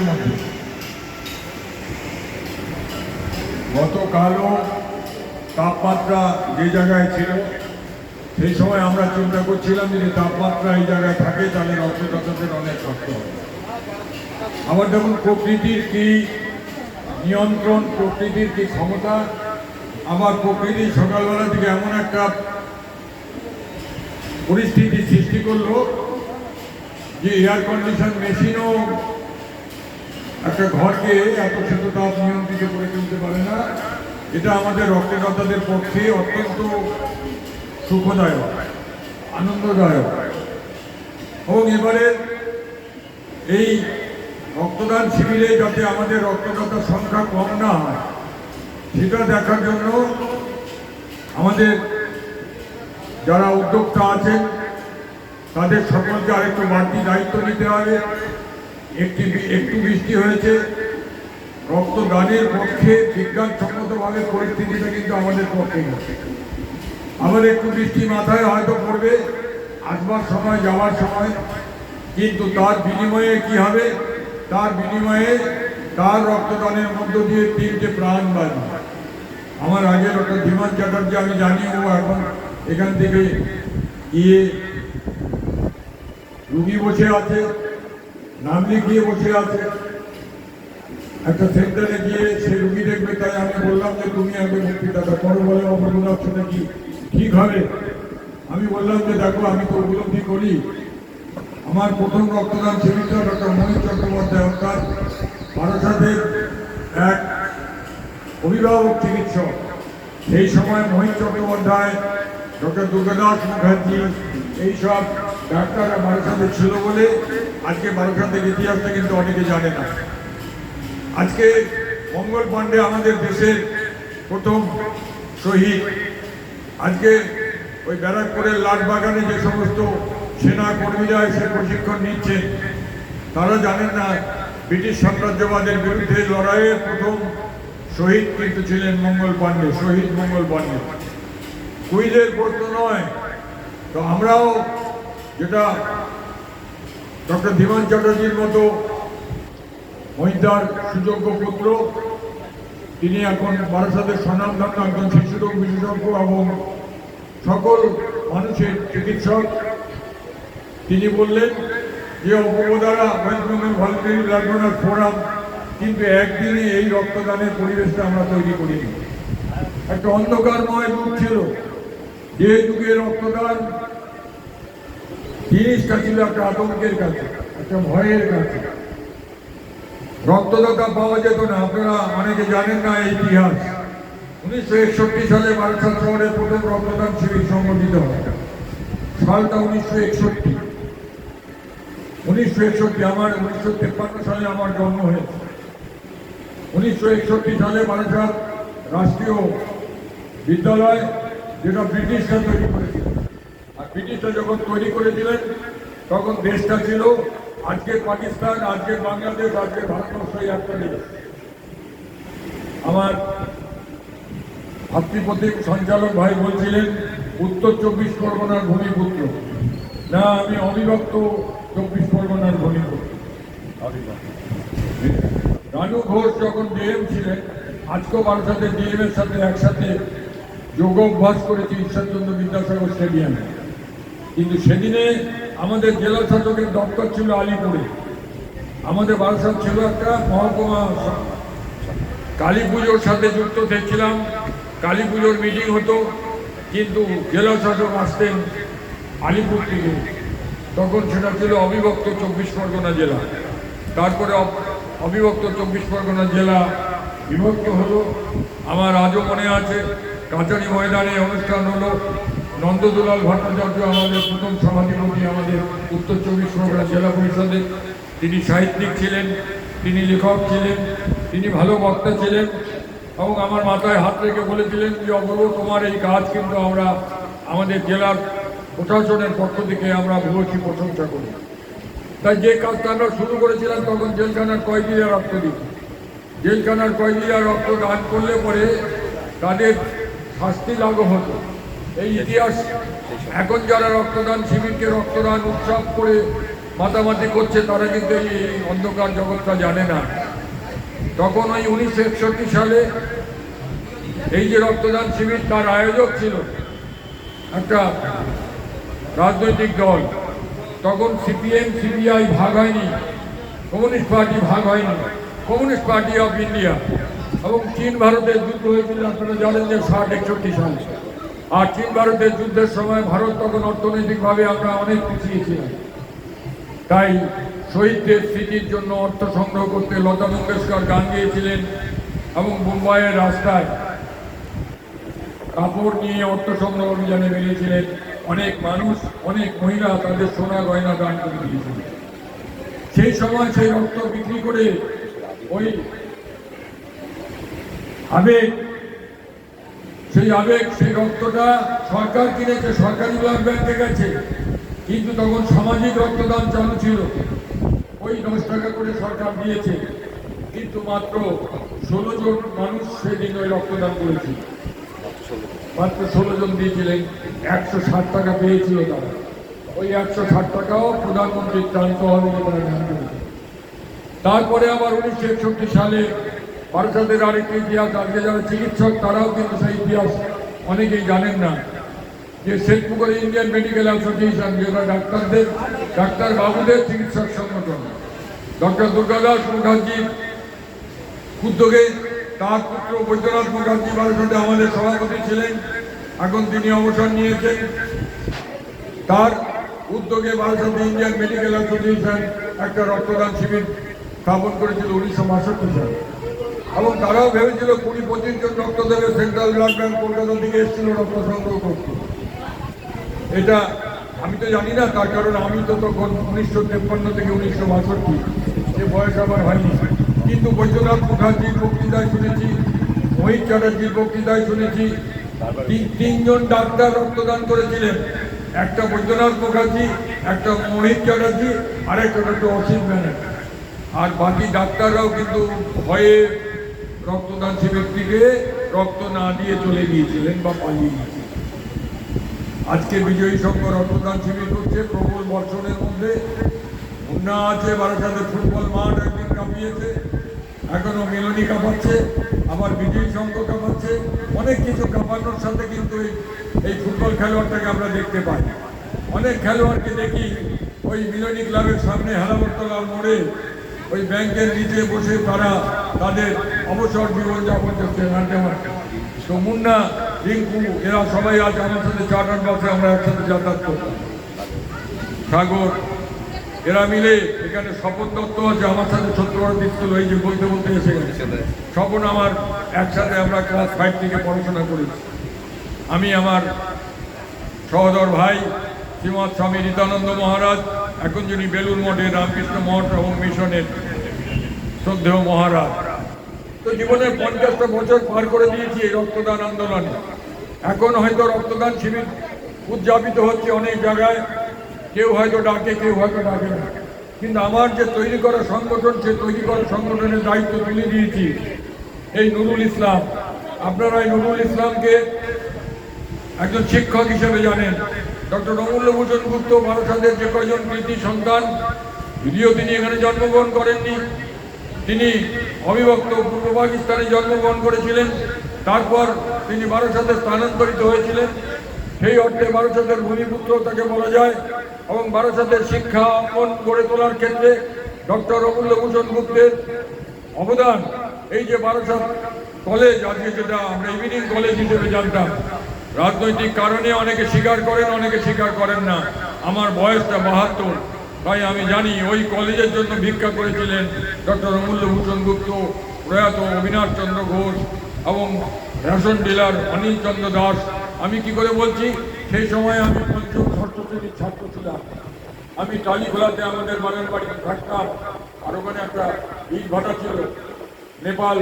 মধ্যে। গতকালও তাপমাত্রা যে জায়গায় ছিল সেই সময় আমরা চিন্তা করছিলাম যদি তাপমাত্রা এই জায়গায় থাকে তাহলে রক্তদাতাদের অনেক কষ্ট হবে। আবার দেখুন প্রকৃতির কি নিয়ন্ত্রণ, প্রকৃতির কি ক্ষমতা। আবার প্রকৃতি সকালবেলা থেকে এমন একটা পরিস্থিতি সৃষ্টি করলো যে এয়ার কন্ডিশন মেশিনও একটা ঘরকে এত শীততাপ নিয়ন্ত্রিত করে তুলতে পারে না। এটা আমাদের রক্তদাতাদের পক্ষে অত্যন্ত সুখদায়ক, আনন্দদায়ক। এবং এবারে এই রক্তদান শিবিরে যাতে আমাদের রক্তদাতার সংখ্যা কম না হয় সেটা দেখার জন্য আমাদের যারা উদ্যোক্তা আছেন তাদের সকলকে আরেকটু বাড়তি দায়িত্ব নিতে হবে। একটু বৃষ্টি হয়েছে, রক্তদানের পক্ষে বিজ্ঞানসম্মতভাবে পরিস্থিতিটা কিন্তু আমাদের পক্ষে আছে। আবার একটু বৃষ্টি মাথায় হয়তো পড়বে আসবার সময়, যাওয়ার সময়, কিন্তু তার বিনিময়ে কি হবে? তার বিনিময়ে তার রক্তদানের মধ্য দিয়ে 3টে প্রাণ বাঁচবে। আমার আগে ডক্টর ধীমান চ্যাটার্জি, আমি জানি ও এখন এখান থেকে গিয়ে রুগী বসে আছে, নাম লিখিয়ে বসে আছে একটা সেন্টারে গিয়ে সে রুগী দেখবে। তাই আমি বললাম যে তুমি আগে বক্তৃতাটা করো। বলে অবদান সেটা কি ঠিক হবে? আমি বললাম যে দেখো, আমি তো উপলব্ধি করি আমার প্রথম রক্তদান শিবিরটা ডক্টর মোহিত চট্টোপাধ্যায় অর্থাৎ বারাসাতের এক অভিভাবক চিকিৎসক, সেই সময় মোহিত চট্টোপাধ্যায়, ডক্টর দুর্গাদাস মুখার্জি, এইসব ডাক্তাররা বারাসাতে ছিল বলে আজকে বারাসাতের ইতিহাসটা কিন্তু অনেকে জানে না। আজকে মঙ্গল পাণ্ডে আমাদের দেশের প্রথম শহীদ। আজকে ওই ব্যারাকপুরের লাটবাগানে যে সমস্ত সেনা কর্মীরা এসে প্রশিক্ষণ নিচ্ছেন তারা জানেন না ব্রিটিশ সাম্রাজ্যবাদের বিরুদ্ধে লড়াইয়ের প্রথম শহীদ কিন্তু ছিলেন মঙ্গল পাণ্ডে, শহীদ মঙ্গল পাণ্ডে। কুইজের প্রশ্ন নয় তো আমরাও, যেটা ডক্টর ধীমান চ্যাটার্জির মতো মহিন্দার সুযোগ্য পুত্র, তিনি এখন বারাসাতের স্বনামধন্য একজন শিশুরোগ বিশেষজ্ঞ এবং সকল মানুষের চিকিৎসক। তিনি বললেন যে অপবোধারা West Bengal voluntary blood donor forum কিন্তু একদিনে এই রক্তদানের পরিবেশটা আমরা তৈরি করিনি। একটা অন্ধকারময় যুগ ছিল, যে যুগে রক্তদান জিনিসটা ছিল একটা আতঙ্কের কাছে, একটা ভয়ের কাছে। রক্তদাতা পাওয়া যেত না। আপনারা অনেকে জানেন না এই ইতিহাস। 1961 সালে বারাসাত শহরে প্রথম রক্তদান শিবির সংগঠিত হয়। সালটা 1961। আমার 1953 সালে আমার জন্ম হয়েছে। 1961 সালে বারাসাত রাষ্ট্রীয় বিদ্যালয়, যেটা ব্রিটিশরা তৈরি করেছিল। আর ব্রিটিশরা যখন তৈরি করেছিলেন তখন দেশটা ছিল আজকের পাকিস্তান, আজকের বাংলাদেশ, আজকের ভারতবর্ষ, একটা দেশ। আমার ভাতৃপ্রতিম সঞ্চালক ভাই বলছিলেন উত্তর 24 পরগনার ভূমিপুত্র। না, আমি অবিভক্ত 24 পরগনার ভূমিপুত্র। রানু ঘোষ যখন ডিএম ছিলেন, আজকেও বারাসাতের ডিএম এর সাথে একসাথে যোগাভ্যাস করেছি ঈশ্বরচন্দ্র বিদ্যাসাগর স্টেডিয়ামে। কিন্তু সেদিনে আমাদের জেলা শাসকের দপ্তর ছিল আলিপুরে। আমাদের বারাসাত ছিল একটা মহকুমা। কালী পুজোর সাথে যুক্ত থেকেছিলাম, কালী পুজোর মিটিং হতো, কিন্তু জেলা শাসক আসতেন আলিপুর থেকে। তখন সেটা ছিল অবিভক্ত 24 পরগনা জেলা। তারপরে অবিভক্ত 24 পরগনা জেলা বিভক্ত হলো। আমার আজও মনে আছে কাচারি ময়দানে অনুষ্ঠান হলো। নন্দদুলাল ভট্টাচার্য আমাদের প্রথম সভাধিপতি আমাদের উত্তর 24 পরগনা জেলা পরিষদের। তিনি সাহিত্যিক ছিলেন, তিনি লেখক ছিলেন, তিনি ভালো বক্তা ছিলেন এবং আমার মাথায় হাত রেখে বলেছিলেন যে অপূর্ব, তোমার এই কাজ কিন্তু আমরা আমাদের জেলার প্রশাসনের পক্ষ থেকে আমরা ভূয়সী প্রশংসা করি। তাই যে কাজটা আমরা শুরু করেছিলাম তখন জেলখানার কয়েদিরা রক্ত দিত। জেলখানার কয়েদিরা রক্ত দান করলে পরে তাদের শাস্তি লাগু হতো। এই ইতিহাস এখন যারা রক্তদান শিবিরকে রক্তদান উৎসব করে মাতামাতি করছে তারা কিন্তু এই অন্ধকার জগৎটা জানে না। তখন ওই 1961 সালে এই যে রক্তদান শিবির, তার আয়োজক ছিল একটা রাজনৈতিক দল। তখন সিপিএম সিপিআই ভাগ হয়নি, কমিউনিস্ট পার্টি ভাগ হয়নি, কমিউনিস্ট পার্টি অফ ইন্ডিয়া। এবং চীন ভারতের যুদ্ধ হয়েছিল, আপনারা জানেন যে 60-61 সালে। আর চীন ভারতের যুদ্ধের সময় ভারত তখন অর্থনৈতিকভাবে আমরা অনেক পিছিয়ে ছিলাম। তাই শহীদদের স্মৃতির জন্য অর্থ সংগ্রহ করতে লতা মঙ্গেশকর গান গিয়েছিলেন এবং মুম্বাইয়ের রাস্তায় কাপড় নিয়ে অর্থ সংগ্রহ অভিযানে বেরিয়েছিলেন। অনেক মানুষ, অনেক মহিলা তাদের সোনা গয়না দান করে দিয়েছিলেন। সেই সময় সেই রক্ত বিক্রি করে ওই আবেগ, সেই রক্তটা সরকার কিনেছে, সরকারি ব্লাড ব্যাংকে গেছে। কিন্তু তখন সামাজিক রক্তদান চালু ছিল, ওই 10 টাকা করে সরকার দিয়েছে। কিন্তু মাত্র 16 জন মানুষ সেদিন ওই রক্তদান করেছিল, মাত্র 16 জন দিয়েছিলেন। 160 টাকা পেয়েছিল তারা। ওই 160 টাকাও প্রধানমন্ত্রীর ত্রাণ তহবিলে তারা দান করেছে। তারপরে আবার 1961 সালে বারাসাতের আরেকটি ইতিহাস। আজকে যারা চিকিৎসক তারাও কিন্তু সেই ইতিহাস অনেকেই জানেন না, যে শেখপুকুরে ইন্ডিয়ান মেডিকেল অ্যাসোসিয়েশন, যেটা ডাক্তার বাবুদের চিকিৎসক সংগঠন, ডক্টর দুর্গাদাস মুখার্জির উদ্যোগে তার পুত্র বৈদ্যনাথ মুখার্জি বারাসাতে আমাদের সভাপতি ছিলেন, এখন তিনি অবসর নিয়েছেন। তার উদ্যোগে বারাসাতে ইন্ডিয়ান মেডিকেল অ্যাসোসিয়েশন একটা রক্তদান শিবির স্থাপন করেছিল 1962 সালে। এবং তারাও ভেবেছিল 20-25 জন রক্ত দেবে। সেন্ট্রাল ব্লাড ব্যাংক কলকাতা থেকে এসেছিল রক্ত সংগ্রহ করতে। এটা আমি তো জানি না, তার কারণ আমি তো তখন 1953 থেকে 1962, সে বয়স আমার হয়নি। কিন্তু বৈদ্যনাথ মুখার্জির বক্তৃতায় শুনেছি, মোহিত চ্যাটার্জির বক্তৃতায় শুনেছি, তিনজন ডাক্তার রক্তদান করেছিলেন। একটা বৈদ্যনাথ মুখার্জি, একটা মোহিত চ্যাটার্জি, আর একটা ডক্টর অসিত ব্যানার্জি। আর বাকি ডাক্তাররাও কিন্তু ভয়ে রক্তদান শিবির থেকে রক্ত না দিয়ে চলে গিয়েছিলেন বা পালিয়ে গিয়েছিলেন। আজকে বিজয়ী সংঘ রক্তদান শিবির করছে প্রবল বর্ষণের মধ্যে। বন্যা আছে, বারাসাতে ফুটবল মাঠ একদিন কাঁপিয়েছে, এখনো মিলনী কাঁপাচ্ছে, আবার বিজয়ী সংঘ কাঁপাচ্ছে। অনেক কিছু কাঁপানোর সাথে কিন্তু এই ফুটবল খেলোয়াড়টাকে আমরা দেখতে পাই। অনেক খেলোয়াড়কে দেখি ওই মিলনী ক্লাবের সামনে হেলাবরতলার মোড়ে ওই ব্যাংকের নিচে বসে তারা তাদের অবসর জীবনযাপন করছেন। তো মুন্না, রিঙ্কু, এরা সবাই আজ আমার সাথে চার্টার বাসে আমরা একসাথে যাতায়াত করতাম। সাগর, এরা মিলে এখানে স্বপন দত্ত আছে আমার সাথে 70 স্কুল, এই যে বলতে বলতে এসে গেছে। স্বপন আমার একসাথে আমরা ক্লাস 5 থেকে পড়াশোনা করেছি। আমি আমার সহোদর ভাই শ্রীমৎ স্বামী নিত্যানন্দ মহারাজ, এখন যিনি বেলুর মঠের রামকৃষ্ণ মঠ এবং মিশনের শ্রদ্ধেয় মহারাজ। তো জীবনের 50টা বছর পার করে দিয়েছি এই রক্তদান আন্দোলনে। এখন হয়তো রক্তদান শিবির উদযাপিত হচ্ছে অনেক জায়গায়, কেউ হয়তো ডাকে, কেউ হয়তো ডাকে না। কিন্তু আমার যে তৈরি করা সংগঠন, সে তৈরি করা সংগঠনের দায়িত্ব তুলে দিয়েছি এই নুরুল ইসলাম। আপনারা এই নুরুল ইসলামকে একজন শিক্ষক হিসেবে জানেন। ডক্টর অমূল্যভূষণ গুপ্ত বারাসাতের যে কয়জন কৃতি সন্তান, যদিও তিনি এখানে জন্মগ্রহণ করেননি, তিনি অবিভক্ত পূর্ব পাকিস্তানে জন্মগ্রহণ করেছিলেন। তারপর তিনি বারাসাতে স্থানান্তরিত হয়েছিলেন। সেই অর্থে বারাসাতের ভূমিপুত্র তাকে বলা যায়। এবং বারাসাতের শিক্ষা অঙ্গন গড়ে তোলার ক্ষেত্রে ডক্টর অমূল্যভূষণ গুপ্তের অবদান, এই যে বারাসাত কলেজ আজকে যেটা আমরা ইভিনিং কলেজ হিসেবে জানতাম, রাজনৈতিক কারণে অনেকে স্বীকার করেন, অনেকে স্বীকার করেন না। আমার বয়সটা 72, তাই আমি জানি ওই কলেজের জন্য ভিক্ষা করেছিলেন ডক্টর অমূল্যভূষণ গুপ্ত, প্রয়াত অবিনাশ চন্দ্র ঘোষ এবং রেশন ডিলার অনিল চন্দ্র দাস। আমি কি করে বলছি, সেই সময় আমি 5ম 6ষ্ঠ শ্রেণীর ছাত্র ছিলাম। আমি টালিখোলাতে আমাদের বাগান বাড়ি থাকতাম, আর ওখানে একটা ইট ভাটা ছিল। নেপাল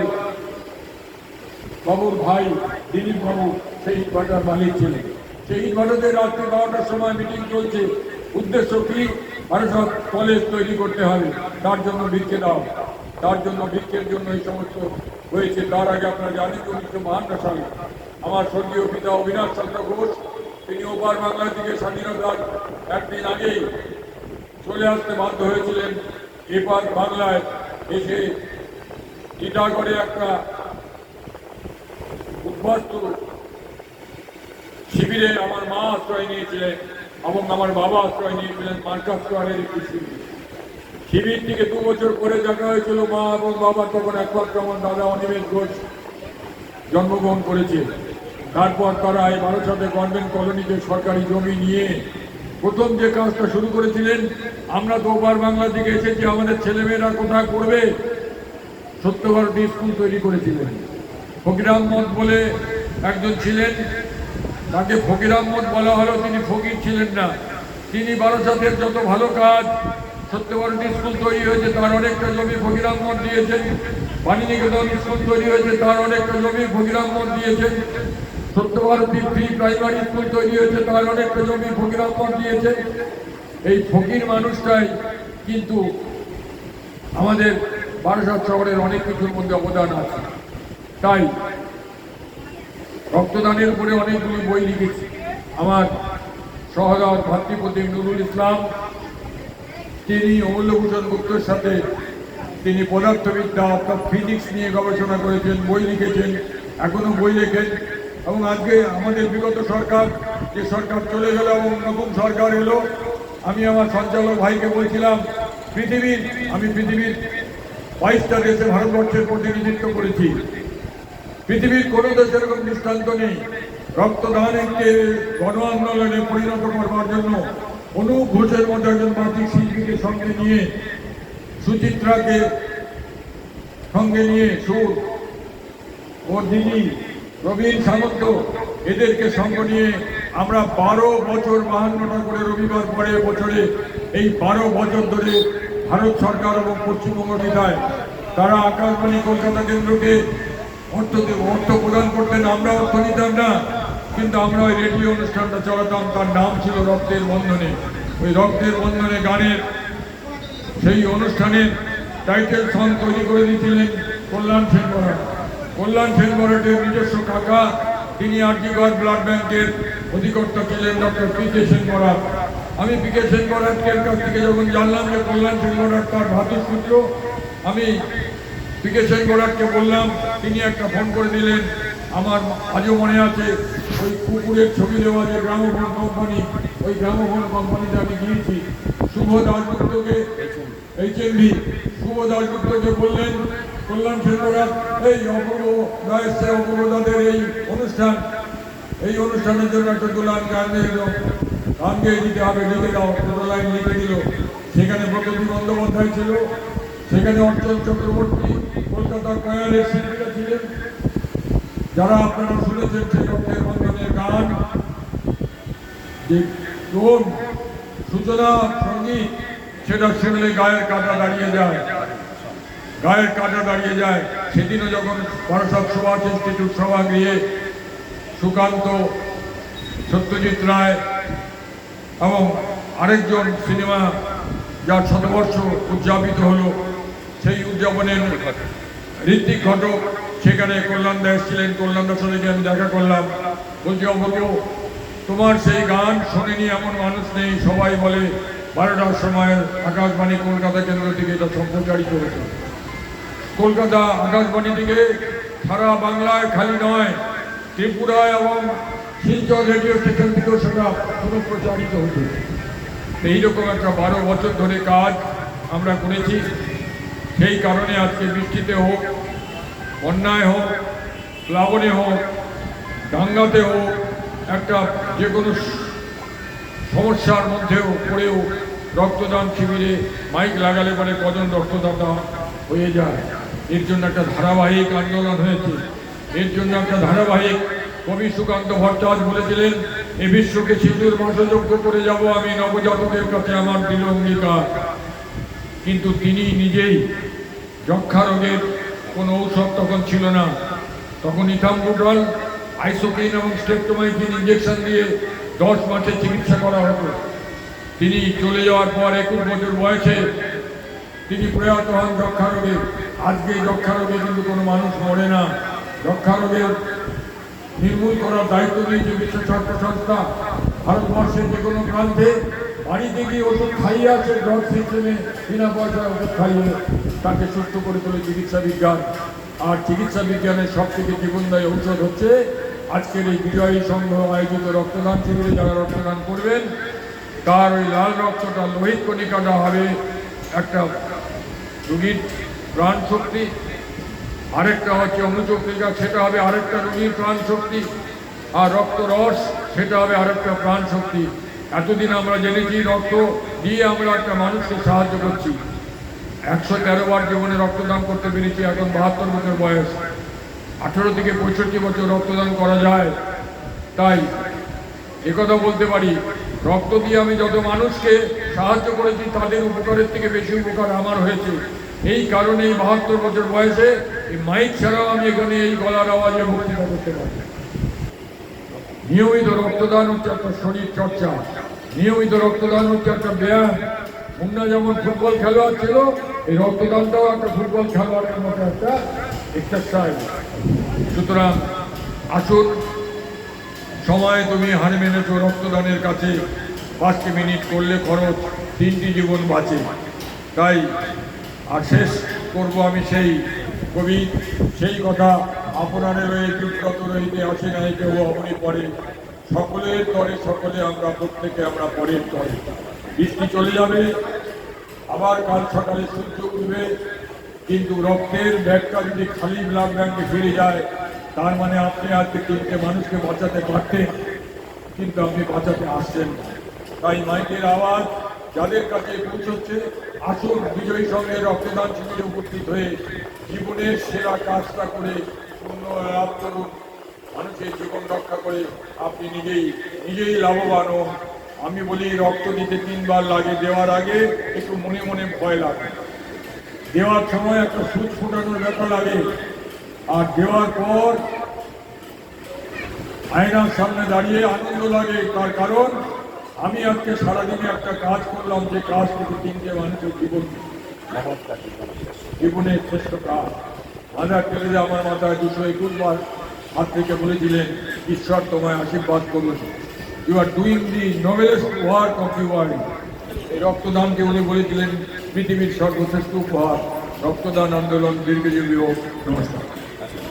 বাবুর ভাই দিলীপ বাবু সেই ইট ভাটার মালিক ছিলেন। সেই ইট ভাটাতে রাত্রি 12টার সময় মিটিং চলছে। উদ্দেশ্য কি? বারাসাত কলেজ তৈরি করতে হবে, তার জন্য ভিক্ষে দাও, তার জন্য ভিক্ষের জন্য এই সমস্ত হয়েছে। তার আগে আপনারা জানেন 1952 সালে আমার স্বর্গীয় পিতা অবিনাশ চন্দ্র ঘোষ, তিনি ওপার বাংলা থেকে স্বাধীনতার একদিন আগেই চলে আসতে বাধ্য হয়েছিলেন এপার বাংলায় এসে টিটাগড়ে একটা উদ্বাস্তু শিবিরে আমার মা আশ্রয় নিয়েছিলেন এবং আমার বাবা আশ্রয় নিয়েছিলেন মার্কাস স্কোয়ারের একটি শিবির। শিবিরটিকে 2 বছর করে দেখা হয়েছিল। মা এবং বাবা তখন একমাত্র আমার দাদা অনিমেষ ঘোষ জন্মগ্রহণ করেছে। তারপর তারা এই বারাসাতে গভর্নমেন্ট কলোনিতে সরকারি জমি নিয়ে প্রথম যে কাজটা শুরু করেছিলেন, আমরা তো ওপার বাংলা থেকে এসেছি, আমাদের ছেলেমেয়েরা কোথায় পড়বে, সত্যভারতী স্কুল তৈরি করেছিলেন। ফকির আহমদ বলে একজন ছিলেন, তাকে ফকির আহমদ বলা হলো, তিনি ফকির ছিলেন না। তিনি বারাসাতের যত ভালো কাজ, সত্যভারতী স্কুল তৈরি হয়েছে তার অনেকটা জমি ফকির আহমদ দিয়েছেন। বাণীনিকেতন স্কুল তৈরি হয়েছে তার অনেকটা জমি ফকির আহমদ দিয়েছেন। সত্যভারতী প্রি প্রাইমারি স্কুল তৈরি হয়েছে তার অনেকটা জমি ফকির আহমদ দিয়েছেন। এই ফকির মানুষটাই কিন্তু আমাদের বারাসাত শহরের অনেক কিছুর মধ্যে অবদান আছে। তাই রক্তদানের উপরে অনেকগুলি বই লিখেছি। আমার সহোদর ভাতৃপ্রতিম নুরুল ইসলাম, তিনি অমূল্যভূষণ গুপ্তের সাথে তিনি পদার্থবিদ্যা অর্থাৎ ফিজিক্স নিয়ে গবেষণা করেছেন, বই লিখেছেন, এখনো বই লেখেন। এবং আজকে আমাদের বিগত সরকার, যে সরকার চলে গেল এবং নতুন সরকার এলো, আমি আমার সঞ্চালক ভাইকে বলছিলাম, আমি পৃথিবীর 22টা দেশে ভারতবর্ষের প্রতিনিধিত্ব করেছি। পৃথিবীর কোনো দেশের এরকম দৃষ্টান্ত নেই। রক্তদানকে গণ আন্দোলনে পরিণত করবার জন্য অনুপ ঘোষের মতো একজন বাচিক শিল্পীকে সঙ্গে নিয়ে, সুচিত্রাকে সঙ্গে নিয়ে, সুর ও দিদি রবীন সামন্ত এদেরকে সঙ্গে নিয়ে আমরা 12 বছর 52টা করে রবিবার পরে বছরে এই 12 বছর ধরে ভারত সরকার এবং পশ্চিমবঙ্গ বিধায় তারা আকাশবাণী কলকাতা কেন্দ্রকে অর্থ প্রদান করতেন। আমরা অর্থ নিতাম না, কিন্তু আমরা ওই রেডিও অনুষ্ঠানটা চালাতাম, তার নাম ছিল রক্তের বন্ধনে। ওই রক্তের বন্ধনে গানের সেই অনুষ্ঠানের টাইটেল সং তৈরি করে দিয়েছিলেন কল্যাণ সেন বরাট। কল্যাণ সেন বরাটের নিজস্ব কাকা, তিনি আরজিকর ব্লাড ব্যাংকের অধিকর্তা ছিলেন ডক্টর পি.কে. সেন বরাট। আমি পি.কে. সেন বরাটের কাছ থেকে যখন জানলাম যে কল্যাণ সেন বরাট তার ভাতৃপুত্র, আমি পি.কে. সেন বরাটকে বললাম, তিনি একটা ফোন করে দিলেন। আমার আজও মনে আছে, ওই কুকুরের ছবি দেওয়া যে গ্রামোফোন কোম্পানি, ওই গ্রামোফোন কোম্পানিতে আমি গিয়েছি। শুভ দাশগুপ্তকে, HMV শুভ দাশগুপ্তকে বললেন, কল্যাণ সেন বরাট এই অপূর্ব দায়ের অপূর্ব দাদের এই অনুষ্ঠানের জন্য একটা দোলান গান গেয়ে দিতে হবে, লিখে দাও। দুটো লাইন লিখে দিল। সেখানে প্রগতি বন্দ্যোপাধ্যায় ছিল, সেখানে অর্চন চক্রবর্তী, কলকাতার কয়ালের শিল্পীরা ছিলেন, যারা আপনারা শুনেছেন সেই রক্তের বন্ধনের গান, যে টোন, সূচনা, সঙ্গীত, সেটা শুনলে গায়ের কাঁটা দাঁড়িয়ে যায়, গায়ের কাঁটা দাঁড়িয়ে যায়। সেদিনও যখন বারাসাত সুভাষ ইনস্টিটিউট সভাগৃহে সুকান্ত, সত্যজিৎ রায় এবং আরেকজন সিনেমা যার 100 উদযাপিত হলো, সেই উদযাপনের ঋত্বিক ঘটক সেখানে কল্যাণ দাস ছিলেন। কল্যাণ দাসের সাথে আমি দেখা করলাম, বলছি অপূর্ব, তোমার সেই গান শোনেনি এমন মানুষ নেই। সবাই বলে 12টার সময় আকাশবাণী কলকাতা কেন্দ্র থেকে এটা সম্প্রচারিত হতো। কলকাতা আকাশবাণী থেকে সারা বাংলায় খালি নয়, ত্রিপুরায় এবং শিলচর রেডিও স্টেশন থেকেও সেটা পুনঃপ্রচারিত হতো। এইরকম একটা 12 বছর ধরে কাজ আমরা করেছি। সেই কারণে আজকে বৃষ্টিতে হোক, বন্যায় হোক, প্লাবনে হোক, দাঙ্গাতে হোক, একটা যে কোনো সমস্যার মধ্যেও পড়েও রক্তদান শিবিরে মাইক লাগালে পরে কজন রক্তদাতা হয়ে যায়। এর জন্য একটা ধারাবাহিক আন্দোলন হয়েছে, এর জন্য একটা ধারাবাহিক। কবি সুকান্ত ভট্টাচার্য বলেছিলেন, এ বিশ্বকে সিঁদুর বাসযোগ্য করে যাব আমি, নবজাতকের কাছে আমার দৃঢ় অঙ্গীকার। কিন্তু তিনি নিজেই, যক্ষা রোগের কোনো ঔষধ তখন ছিল না, তখন ইথাম্বুটল, আইসোকিন এবং স্ট্রেপ্টোমাইসিন ইঞ্জেকশন দিয়ে 10 মাসে চিকিৎসা করা হতো। তিনি চলে যাওয়ার পর 21 বছর বয়সে তিনি প্রয়াত হন যক্ষা রোগে। আজকে যক্ষা রোগে কিন্তু কোনো মানুষ মরে না। যক্ষা রোগের নির্মূল করার দায়িত্ব নিয়েছে বিশ্ব স্বাস্থ্য সংস্থা। ভারতবর্ষের যে কোনো প্রান্তে বাড়িতে গিয়ে ওষুধ খাইয়ে আছে ড্রাগ সিস্টেমে বিনা পয়সায় ওষুধ খাইয়ে তাকে সুস্থ করে তোলে চিকিৎসা বিজ্ঞান। আর চিকিৎসা বিজ্ঞানের সব থেকে জীবনদায়ী ঔষধ হচ্ছে আজকের এই বিজয়ী সংঘ আয়োজিত রক্তদান শিবিরে যারা রক্তদান করবেন তার ওই লাল রক্তটা লোহিত কণিকাটা হবে একটা রোগীর প্রাণ শক্তি, আরেকটা হচ্ছে অনুচক্রিকা সেটা হবে আরেকটা রোগীর প্রাণ শক্তি, আর রক্ত রস সেটা হবে আরেকটা প্রাণ শক্তি। এতদিন আমরা জেনেছি রক্ত দিয়ে আমরা একটা মানুষকে সাহায্য করছি। 113 বার জীবনে রক্তদান করতে পেরেছি, এখন 72 বছর বয়স। 18 থেকে 65 বছর রক্তদান করা যায়। তাই একথা বলতে পারি রক্ত দিয়ে আমি যত মানুষকে সাহায্য করেছি তাদের উপকারের থেকে বেশি উপকার আমার হয়েছে। এই কারণে এই 72 বছর বয়সে এই মাইক ছাড়াও আমি এখানে এই গলার আওয়াজে বক্তৃতা করতে পারি। নিয়মিত রক্তদান হচ্ছে একটা শরীর চর্চা, নিয়মিত রক্তদান হচ্ছে একটা ব্যায়াম। মুন্না যেমন ফুটবল খেলোয়াড় ছিল, এই রক্তদানটাও একটা ফুটবল খেলোয়াড়ের মতো একটা এক্সারসাইজ। সুতরাং আসুন, সময় তুমি হার মেনেছো রক্তদানের কাছে। 5 মিনিট করলে খরচ 3টি জীবন বাঁচে। তাই আর শেষ করবো আমি সেই কবি সেই কথা, আপনাদের রয়ে বিব্রত রহিতে আসে নাই কেউ অমনি পরে, সকলের তরে সকলে আমরা প্রত্যেকে আমরা পরের তরে। বৃষ্টি চলে যাবে, আবার কাল সকালে সূর্য উঠবে, কিন্তু রক্তের ব্যাগটা যদি খালি ব্লাড ব্যাংকে ফিরে যায় তার মানে আপনি আজকে 3টে মানুষকে বাঁচাতে পারতেন, কিন্তু আপনি বাঁচাতে আসছেন না। তাই মাইকের আওয়াজ যাদের কাছে পৌঁছচ্ছে, আসুন বিজয়ী সঙ্গে রক্তদান শিবিরে উপস্থিত হয়ে জীবনের সেরা কাজটা করে পুণ্য লাভ করুন। মানুষের জীবন রক্ষা করে আপনি নিজেই লাভবান হন। আমি বলি রক্ত দিতে 3 বার লাগে, দেওয়ার আগে একটু মনে মনে ভয় লাগে, দেওয়ার সময় একটা সুচ ফোটানোর ব্যাপার লাগে, আর দেওয়ার পর আয়নার সামনে দাঁড়িয়ে আনন্দ লাগে। তার কারণ আমি আজকে সারাদিনে একটা কাজ করলাম, যে কাজ থেকে 3টে মানুষের জীবনের শ্রেষ্ঠ কাজ। মাদার টেরেসা আমার মাথায় 221 বার হাত থেকে বলেছিলেন, ঈশ্বর তোমায় আশীর্বাদ করুন, you are doing the noblest work of the world. এই রক্তদানকে উনি বলেছিলেন পৃথিবীর সর্বশ্রেষ্ঠ উপহার। রক্তদান আন্দোলন দীর্ঘজীবী হোক। নমস্কার।